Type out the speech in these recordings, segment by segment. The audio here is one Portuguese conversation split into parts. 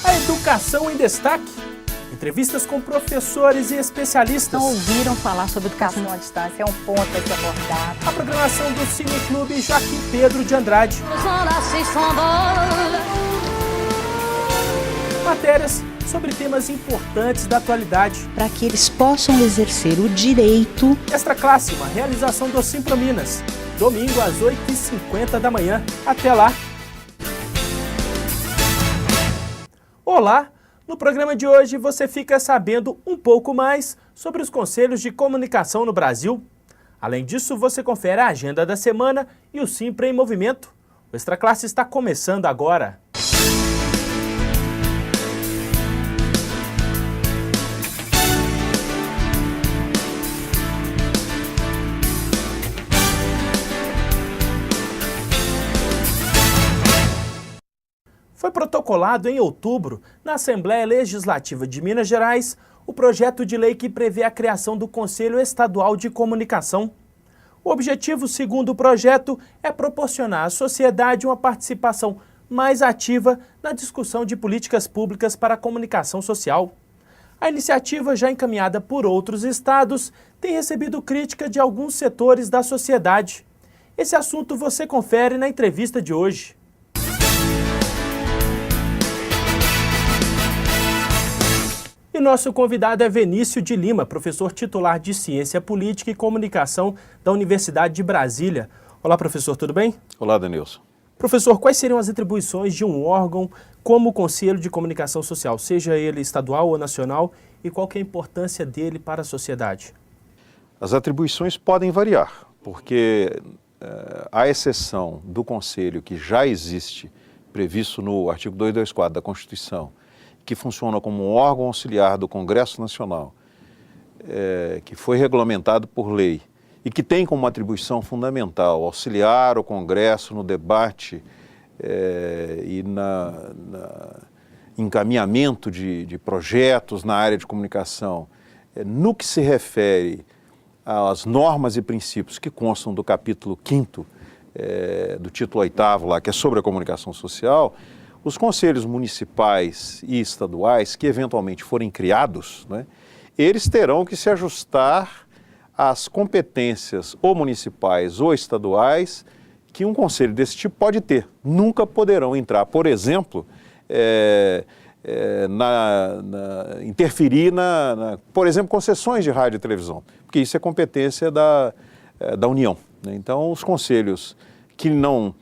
A educação em destaque. Entrevistas com professores e especialistas. Não ouviram falar sobre educação à distância, é um ponto a ser abordado. A programação do Cine Clube Joaquim Pedro de Andrade. Matérias sobre temas importantes da atualidade. Para que eles possam exercer o direito. Extra Classe, uma realização do Simpro Minas. Domingo às 8h50 da manhã. Até lá. Olá! No programa de hoje você fica sabendo um pouco mais sobre os conselhos de comunicação no Brasil. Além disso, você confere a agenda da semana e o Simpro em Movimento. O Extra Classe está começando agora. Foi protocolado em outubro, na Assembleia Legislativa de Minas Gerais, o projeto de lei que prevê a criação do Conselho Estadual de Comunicação. O objetivo, segundo o projeto, é proporcionar à sociedade uma participação mais ativa na discussão de políticas públicas para a comunicação social. A iniciativa, já encaminhada por outros estados, tem recebido crítica de alguns setores da sociedade. Esse assunto você confere na entrevista de hoje. E nosso convidado é Vinícius de Lima, professor titular de Ciência Política e Comunicação da Universidade de Brasília. Olá, professor, tudo bem? Olá, Denilson. Professor, quais seriam as atribuições de um órgão como o Conselho de Comunicação Social, seja ele estadual ou nacional, e qual que é a importância dele para a sociedade? As atribuições podem variar, porque à exceção do Conselho que já existe, previsto no artigo 224 da Constituição, que funciona como um órgão auxiliar do Congresso Nacional, que foi regulamentado por lei e que tem como atribuição fundamental auxiliar o Congresso no debate e encaminhamento de projetos na área de comunicação, no que se refere às normas e princípios que constam do capítulo 5º, do título 8º lá, que é sobre a comunicação social. Os conselhos municipais e estaduais que eventualmente forem criados, né, eles terão que se ajustar às competências ou municipais ou estaduais que um conselho desse tipo pode ter. Nunca poderão entrar, por exemplo, interferir por exemplo, concessões de rádio e televisão, porque isso é competência da União, né? Então, os conselhos que não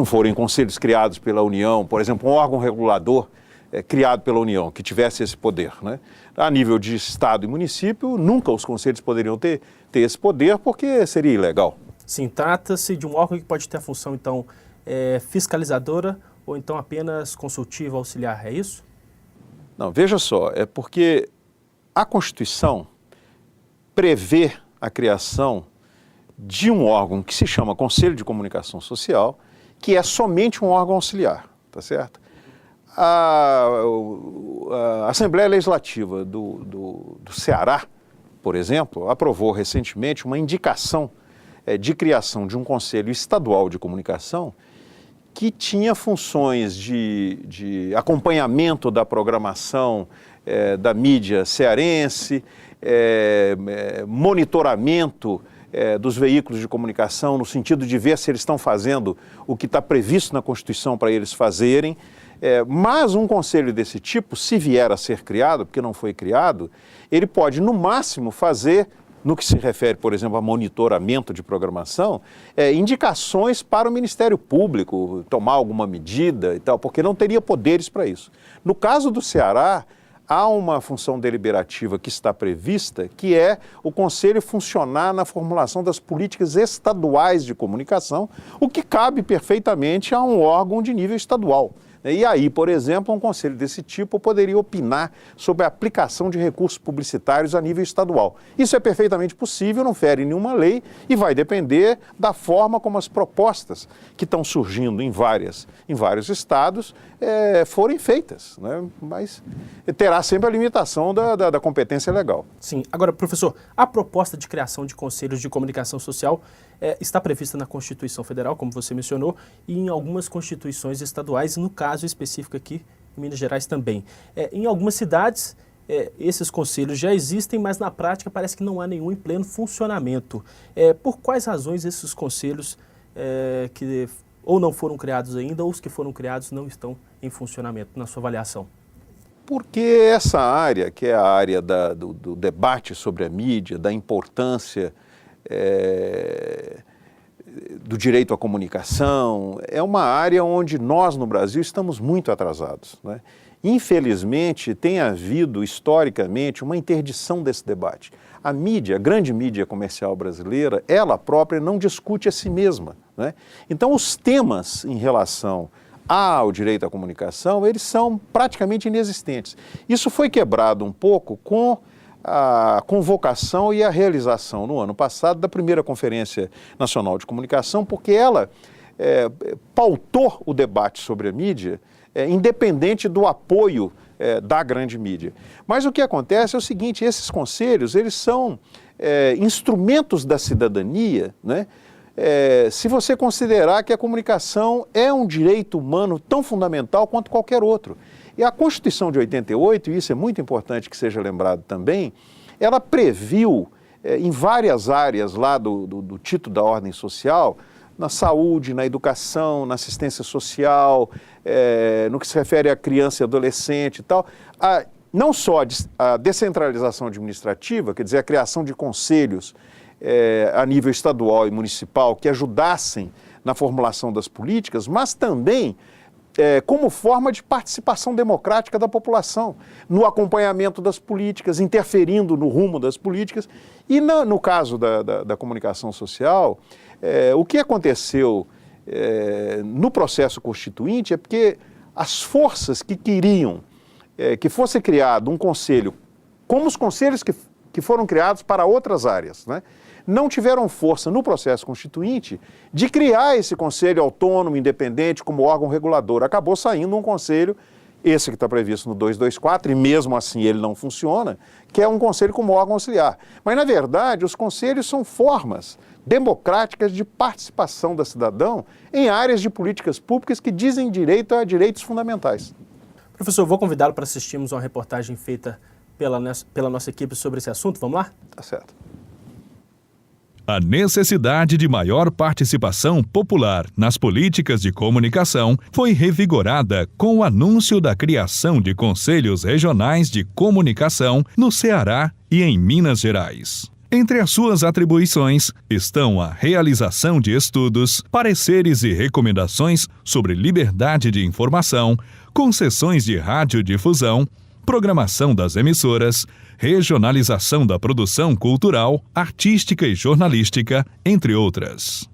forem conselhos criados pela União, por exemplo, um órgão regulador criado pela União, que tivesse esse poder, né? A nível de Estado e município, nunca os conselhos poderiam ter esse poder, porque seria ilegal. Sim, trata-se de um órgão que pode ter a função, então, fiscalizadora ou então apenas consultiva, auxiliar, é isso? Não, veja só, é porque a Constituição prevê a criação de um órgão que se chama Conselho de Comunicação Social, que é somente um órgão auxiliar, tá certo? A Assembleia Legislativa do Ceará, por exemplo, aprovou recentemente uma indicação de criação de um Conselho Estadual de Comunicação que tinha funções de acompanhamento da programação da mídia cearense, monitoramento dos veículos de comunicação, no sentido de ver se eles estão fazendo o que está previsto na Constituição para eles fazerem. Mas um conselho desse tipo, se vier a ser criado, porque não foi criado, ele pode, no máximo, fazer, no que se refere, por exemplo, a monitoramento de programação, indicações para o Ministério Público, tomar alguma medida e tal, porque não teria poderes para isso. No caso do Ceará, há uma função deliberativa que está prevista, que é o Conselho funcionar na formulação das políticas estaduais de comunicação, o que cabe perfeitamente a um órgão de nível estadual. E aí, por exemplo, um conselho desse tipo poderia opinar sobre a aplicação de recursos publicitários a nível estadual. Isso é perfeitamente possível, não fere nenhuma lei e vai depender da forma como as propostas que estão surgindo em vários estados forem feitas, né? Mas terá sempre a limitação da competência legal. Sim. Agora, professor, a proposta de criação de conselhos de comunicação social está prevista na Constituição Federal, como você mencionou, e em algumas constituições estaduais, no caso específico aqui, em Minas Gerais também. Em algumas cidades, esses conselhos já existem, mas na prática parece que não há nenhum em pleno funcionamento. Por quais razões esses conselhos que ou não foram criados ainda, ou os que foram criados não estão em funcionamento, na sua avaliação? Porque essa área, que é a área do debate sobre a mídia, da importância do direito à comunicação, é uma área onde nós no Brasil estamos muito atrasados, né? Infelizmente, tem havido historicamente uma interdição desse debate. A mídia, a grande mídia comercial brasileira, ela própria não discute a si mesma, né? Então, os temas em relação ao direito à comunicação, eles são praticamente inexistentes. Isso foi quebrado um pouco com a convocação e a realização no ano passado da primeira Conferência Nacional de Comunicação, porque ela pautou o debate sobre a mídia independente do apoio da grande mídia. Mas o que acontece é o seguinte, esses conselhos, eles são instrumentos da cidadania, né? Se você considerar que a comunicação é um direito humano tão fundamental quanto qualquer outro. E a Constituição de 88, e isso é muito importante que seja lembrado também, ela previu em várias áreas lá do título da ordem social, na saúde, na educação, na assistência social, no que se refere à criança e adolescente e tal, não só a descentralização administrativa, quer dizer, a criação de conselhos a nível estadual e municipal que ajudassem na formulação das políticas, mas também como forma de participação democrática da população, no acompanhamento das políticas, interferindo no rumo das políticas. E no caso da comunicação social, o que aconteceu no processo constituinte é porque as forças que queriam que fosse criado um conselho, como os conselhos que foram criados para outras áreas, né, não tiveram força no processo constituinte de criar esse conselho autônomo, independente, como órgão regulador. Acabou saindo um conselho, esse que está previsto no 224, e mesmo assim ele não funciona, que é um conselho como órgão auxiliar. Mas, na verdade, os conselhos são formas democráticas de participação da cidadão em áreas de políticas públicas que dizem direito a direitos fundamentais. Professor, vou convidá-lo para assistirmos uma reportagem feita pela nossa equipe sobre esse assunto. Vamos lá? Tá certo. A necessidade de maior participação popular nas políticas de comunicação foi revigorada com o anúncio da criação de conselhos regionais de comunicação no Ceará e em Minas Gerais. Entre as suas atribuições estão a realização de estudos, pareceres e recomendações sobre liberdade de informação, concessões de radiodifusão, programação das emissoras, regionalização da produção cultural, artística e jornalística, entre outras.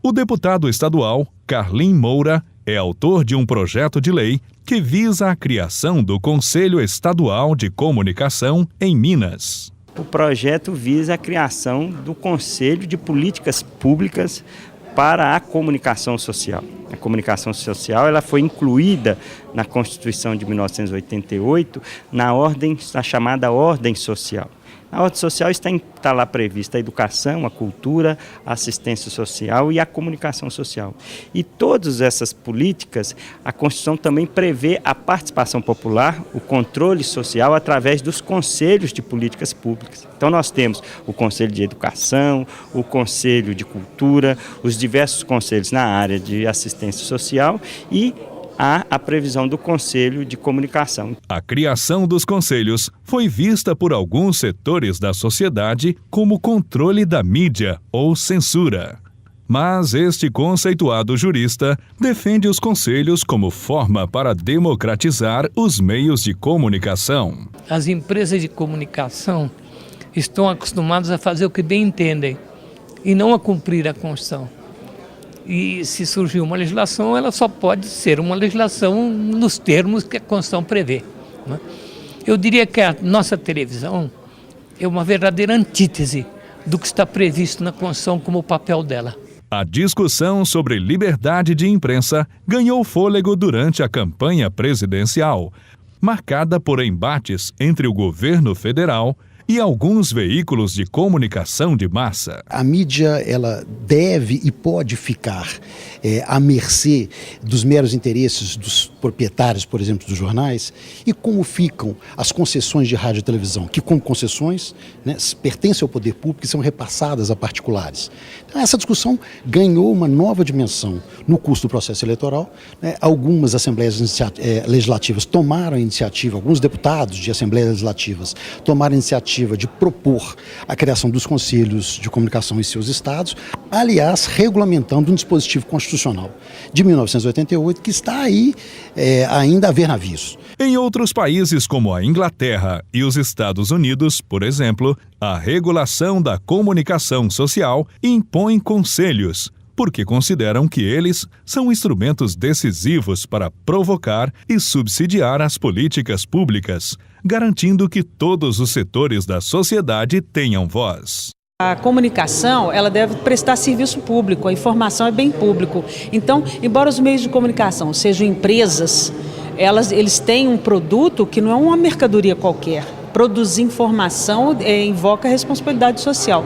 O deputado estadual, Carlim Moura, é autor de um projeto de lei que visa a criação do Conselho Estadual de Comunicação em Minas. O projeto visa a criação do Conselho de Políticas Públicas para a Comunicação Social. A comunicação social ela foi incluída na Constituição de 1988 na chamada ordem social. Na ordem social está lá prevista a educação, a cultura, a assistência social e a comunicação social. E todas essas políticas, a Constituição também prevê a participação popular, o controle social através dos conselhos de políticas públicas. Então nós temos o Conselho de Educação, o Conselho de Cultura, os diversos conselhos na área de assistência social e há a previsão do Conselho de Comunicação. A criação dos conselhos foi vista por alguns setores da sociedade como controle da mídia ou censura. Mas este conceituado jurista defende os conselhos como forma para democratizar os meios de comunicação. As empresas de comunicação estão acostumadas a fazer o que bem entendem e não a cumprir a Constituição. E se surgir uma legislação, ela só pode ser uma legislação nos termos que a Constituição prevê, né? Eu diria que a nossa televisão é uma verdadeira antítese do que está previsto na Constituição como o papel dela. A discussão sobre liberdade de imprensa ganhou fôlego durante a campanha presidencial, marcada por embates entre o governo federal e alguns veículos de comunicação de massa. A mídia, ela deve e pode ficar à mercê dos meros interesses dos proprietários, por exemplo, dos jornais, e como ficam as concessões de rádio e televisão, que como concessões, né, pertencem ao poder público e são repassadas a particulares. Então, essa discussão ganhou uma nova dimensão no curso do processo eleitoral, né? Algumas assembleias legislativas tomaram a iniciativa, alguns deputados de assembleias legislativas tomaram a iniciativa de propor a criação dos conselhos de comunicação em seus estados, aliás, regulamentando um dispositivo constitucional de 1988 que está aí ainda a ver navios. Em outros países como a Inglaterra e os Estados Unidos, por exemplo, a regulação da comunicação social impõe conselhos, porque consideram que eles são instrumentos decisivos para provocar e subsidiar as políticas públicas, garantindo que todos os setores da sociedade tenham voz. A comunicação, ela deve prestar serviço público, a informação é bem público. Então, embora os meios de comunicação sejam empresas, eles têm um produto que não é uma mercadoria qualquer. Produzir informação invoca a responsabilidade social.